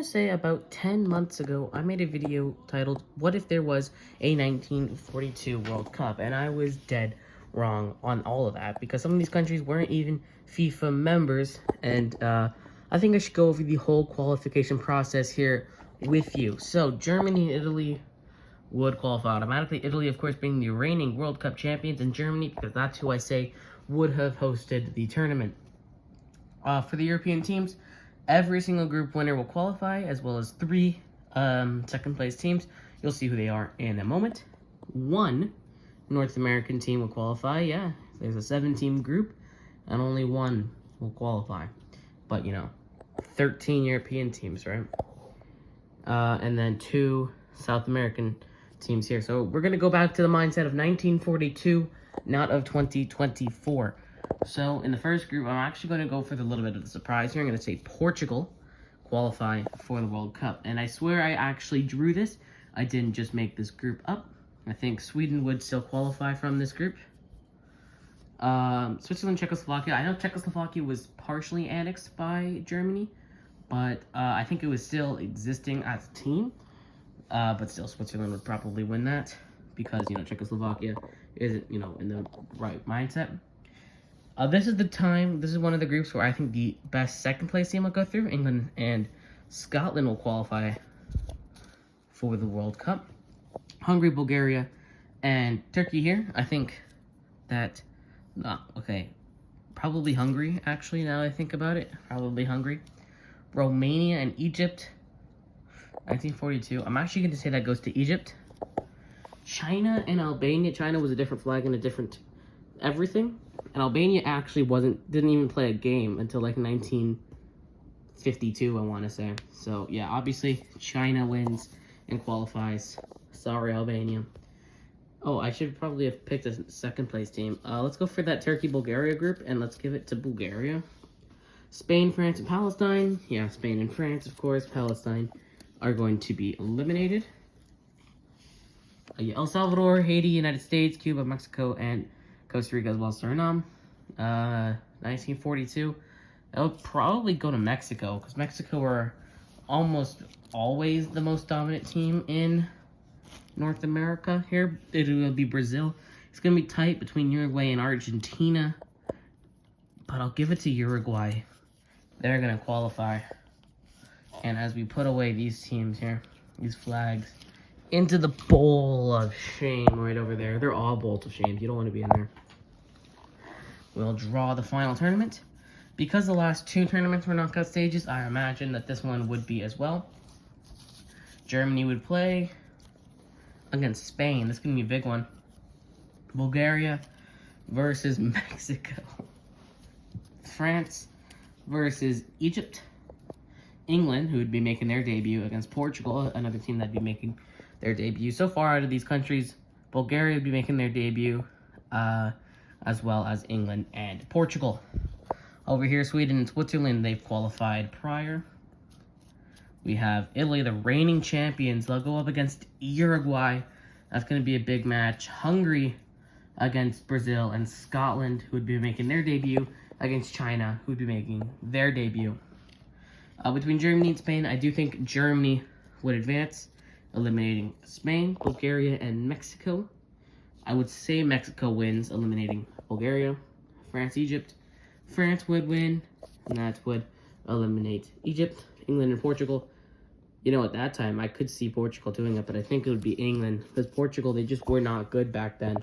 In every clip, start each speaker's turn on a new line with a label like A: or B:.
A: to say about 10 months ago, I made a video titled, What If There Was a 1942 World Cup? And I was dead wrong on all of that because some of these countries weren't even FIFA members. And I think I should go over the whole qualification process here with you. So, Germany and Italy would qualify automatically. Italy, of course, being the reigning World Cup champions, and Germany, because that's who I say would have hosted the tournament. For the European teams, every single group winner will qualify, as well as three second-place teams. You'll see who they are in a moment. One North American team will qualify. Yeah, there's a 7-team group, and only one will qualify. But, 13 European teams, right? And then 2 South American teams here. So we're going to go back to the mindset of 1942, not of 2024. So in the first group, I'm actually going to go for a little bit of the surprise here. I'm going to say Portugal qualify for the World Cup. And I swear I actually drew this. I didn't just make this group up. I think Sweden would still qualify from this group. Switzerland, Czechoslovakia. I know Czechoslovakia was partially annexed by Germany, but I think it was still existing as a team. But still, Switzerland would probably win that because, Czechoslovakia isn't, in the right mindset. This is one of the groups where I think the best second-place team will go through. England and Scotland will qualify for the World Cup. Hungary, Bulgaria, and Turkey here. I think that, probably Hungary, actually, now that I think about it. Probably Hungary. Romania and Egypt, 1942. I'm actually going to say that goes to Egypt. China and Albania. China was a different flag and a different everything. And Albania actually didn't even play a game until like 1952, I want to say. So, yeah, obviously, China wins and qualifies. Sorry, Albania. Oh, I should probably have picked a second-place team. Let's go for that Turkey-Bulgaria group, and let's give it to Bulgaria. Spain, France, and Palestine. Yeah, Spain and France, of course. Palestine are going to be eliminated. El Salvador, Haiti, United States, Cuba, Mexico, and Costa Rica as well as Suriname. 1942. That would probably go to Mexico, because Mexico are almost always the most dominant team in North America here. It will be Brazil. It's going to be tight between Uruguay and Argentina, but I'll give it to Uruguay. They're going to qualify. And as we put away these teams here, these flags, into the bowl of shame right over there. They're all bowls of shame. You don't want to be in there. We'll draw the final tournament. Because the last 2 tournaments were knockout stages, I imagine that this one would be as well. Germany would play against Spain. This is going to be a big one. Bulgaria versus Mexico. France versus Egypt. England, who would be making their debut against Portugal, another team that'd be making their debut. So far out of these countries, Bulgaria would be making their debut, as well as England and Portugal. Over here, Sweden and Switzerland, they've qualified prior. We have Italy, the reigning champions. They'll go up against Uruguay. That's going to be a big match. Hungary against Brazil, and Scotland, who would be making their debut, against China, who would be making their debut. Between Germany and Spain, I do think Germany would advance, eliminating Spain, Bulgaria, and Mexico. I would say Mexico wins, eliminating Bulgaria. France, Egypt. France would win, and that would eliminate Egypt. England and Portugal. At that time, I could see Portugal doing it, but I think it would be England, because Portugal, they just were not good back then.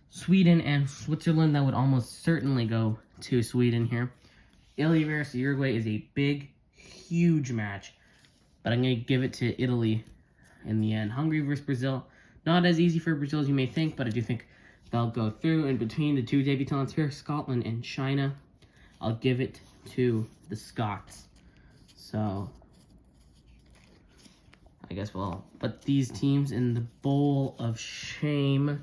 A: Sweden and Switzerland, that would almost certainly go to Sweden here. Italy versus Uruguay is a big, huge match, but I'm going to give it to Italy in the end. Hungary versus Brazil, not as easy for Brazil as you may think, but I do think they'll go through. And between the 2 debutantes here, Scotland and China, I'll give it to the Scots. So, I guess we'll put these teams in the bowl of shame.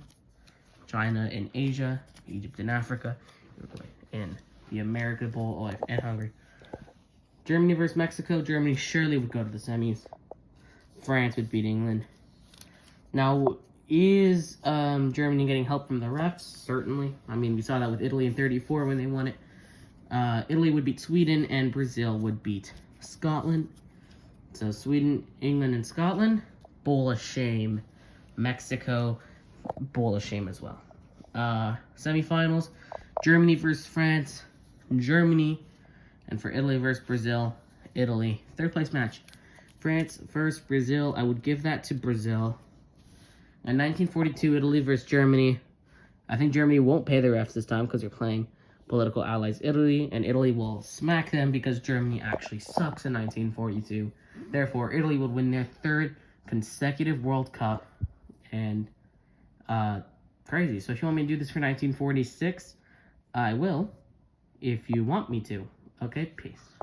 A: China in Asia, Egypt in Africa, Uruguay in the America Bowl, and Hungary. Germany versus Mexico. Germany surely would go to the semis. France would beat England. Now, is Germany getting help from the refs? Certainly. I mean, we saw that with Italy in 34 when they won it. Italy would beat Sweden, and Brazil would beat Scotland. So Sweden, England, and Scotland, bowl of shame. Mexico, bowl of shame as well. Semifinals, Germany versus France, Germany, and for Italy versus Brazil, Italy. Third place match, France versus Brazil. I would give that to Brazil. In 1942, Italy versus Germany. I think Germany won't pay the refs this time because they're playing political allies Italy, and Italy will smack them because Germany actually sucks in 1942. Therefore, Italy would win their third consecutive World Cup, and crazy. So if you want me to do this for 1946, I will, if you want me to. Okay, peace.